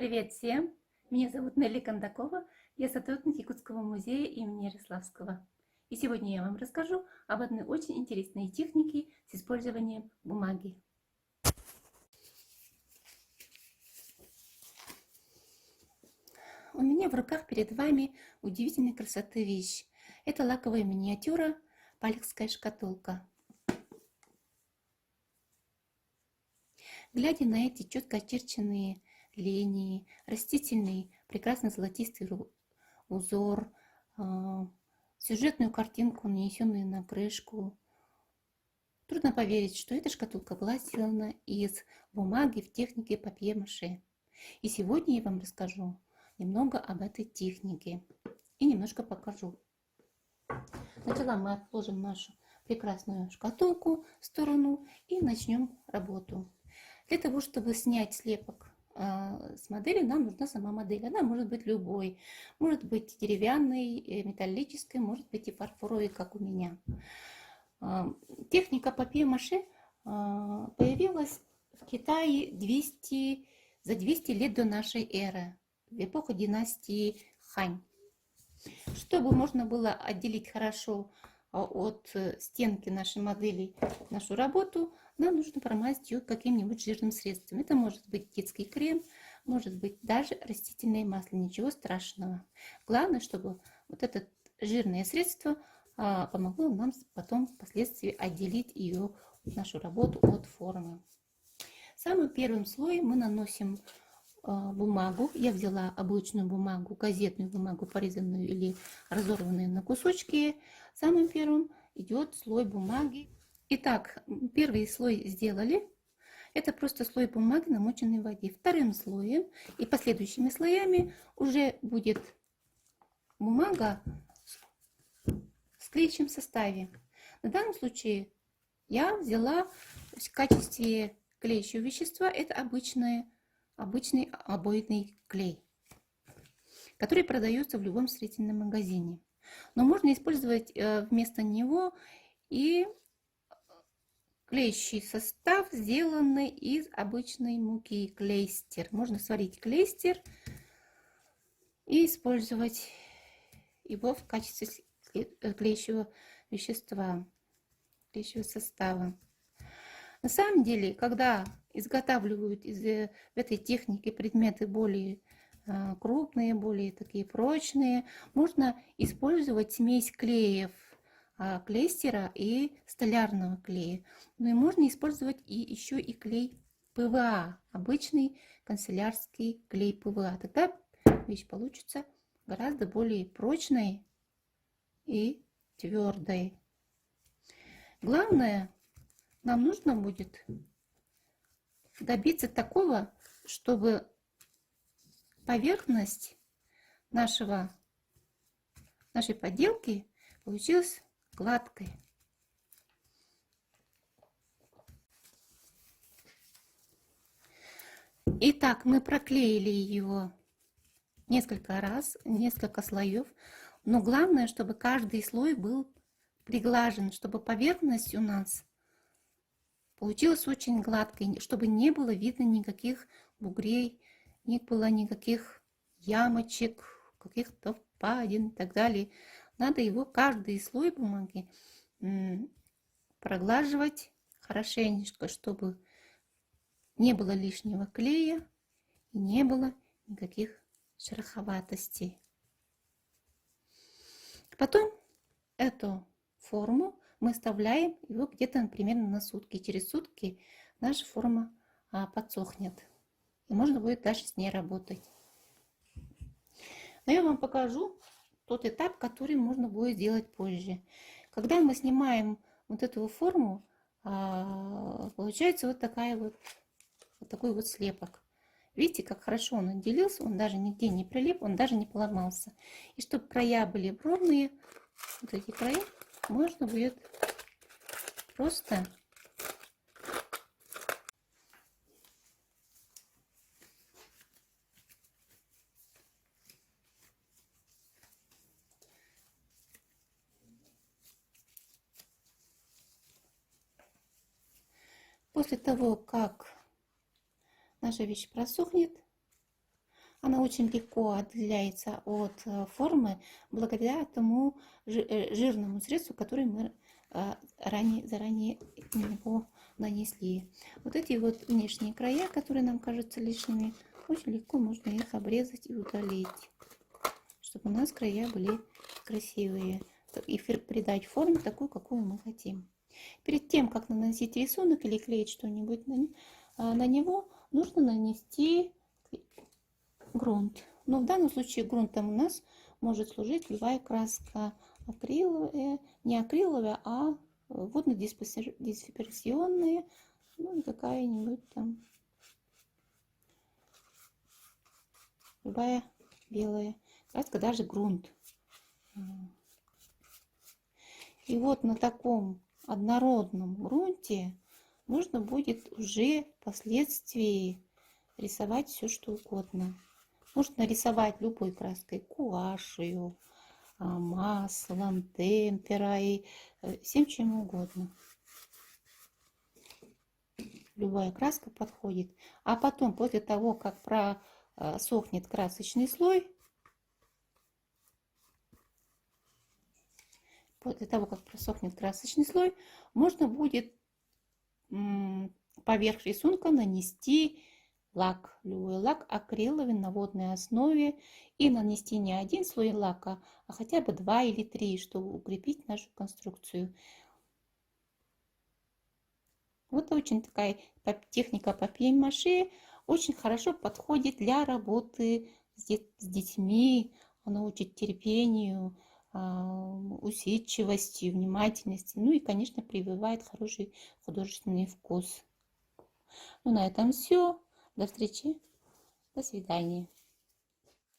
Привет всем! Меня зовут Нелли Кондакова, я сотрудник Якутского музея имени Ярославского. И сегодня я вам расскажу об одной очень интересной технике с использованием бумаги. У меня в руках перед вами удивительной красоты вещь. Это лаковая миниатюра «Палехская шкатулка». Глядя на эти четко очерченные линии, растительный, прекрасно золотистый узор, сюжетную картинку, нанесенную на крышку, трудно поверить, что эта шкатулка была сделана из бумаги в технике папье-маше. И сегодня я вам расскажу немного об этой технике и немножко покажу. Сначала мы отложим нашу прекрасную шкатулку в сторону и начнем работу. Для того, чтобы снять слепок с модели, нам нужна сама модель. Она может быть любой. Может быть деревянной, металлической, может быть и фарфоровой, как у меня. Техника папье-маше появилась в Китае за 200 лет до нашей эры, в эпоху династии Хань. Чтобы можно было отделить хорошо от стенки нашей модели нашу работу, нам нужно промазать ее каким-нибудь жирным средством. Это может быть детский крем, может быть даже растительное масло, ничего страшного. Главное, чтобы вот это жирное средство помогло нам потом впоследствии отделить ее, нашу работу, от формы. Самым первым слоем мы наносим бумагу. Я взяла обычную бумагу, газетную бумагу, порезанную или разорванную на кусочки. Самым первым идет слой бумаги. Итак, первый слой сделали. Это просто слой бумаги, намоченной в воде. Вторым слоем и последующими слоями уже будет бумага в клеящем составе. На данном случае я взяла в качестве клеящего вещества это обычный обоидный клей, который продается в любом строительном магазине. Но можно использовать вместо него и клеящий состав, сделанный из обычной муки, клейстер. Можно сварить клейстер и использовать его в качестве клеящего вещества, клеящего состава. На самом деле, когда изготавливают в этой технике предметы более крупные, более такие прочные, можно использовать смесь клеев, клейстера и столярного клея. Но и можно использовать еще и клей ПВА, обычный канцелярский клей ПВА. Тогда вещь получится гораздо более прочной и твердой. Главное, нам нужно будет добиться такого, чтобы поверхность нашей поделки получилась гладкой. Итак, мы проклеили его несколько раз, несколько слоев, но главное, чтобы каждый слой был приглажен, чтобы поверхность у нас получилась очень гладкой, чтобы не было видно никаких бугрей, не было никаких ямочек, каких-то впадин и так далее. Надо его, каждый слой бумаги, проглаживать хорошенечко, чтобы не было лишнего клея и не было никаких шероховатостей. Потом эту форму мы оставляем его где-то примерно на сутки. Через сутки наша форма подсохнет. И можно будет дальше с ней работать. Но я вам покажу тот этап, который можно будет сделать позже. Когда мы снимаем вот эту форму, получается вот такой вот слепок. Видите, как хорошо он отделился, он даже нигде не прилип, он даже не поломался. И чтобы края были ровные, вот эти края можно будет просто после того, как наша вещь просохнет, Она очень легко отделяется от формы благодаря тому жирному средству, который мы заранее на него нанесли. Вот эти вот внешние края, которые нам кажутся лишними, очень легко можно их обрезать и удалить, чтобы у нас края были красивые и придать форму такую, какую мы хотим. Перед тем, как наносить рисунок или клеить что-нибудь на него, нужно нанести грунт. Но в данном случае грунтом у нас может служить любая краска акриловая, не акриловая, а водно-дисперсионная, ну, какая-нибудь там, любая белая краска, даже грунт. И вот на таком однородном грунте можно будет уже впоследствии рисовать все, что угодно. Можно рисовать любой краской, гуашью, маслом, темпера и всем чем угодно. Любая краска подходит. А потом, после того, как просохнет красочный слой, можно будет поверх рисунка нанести лак, любой лак акриловый на водной основе, и нанести не один слой лака, а хотя бы 2 или 3, чтобы укрепить нашу конструкцию. Вот очень такая техника папье-маше очень хорошо подходит для работы с детьми. Она учит терпению, усидчивости, внимательности. Ну и, конечно, прививает хороший художественный вкус. Ну, на этом все. До встречи. До свидания.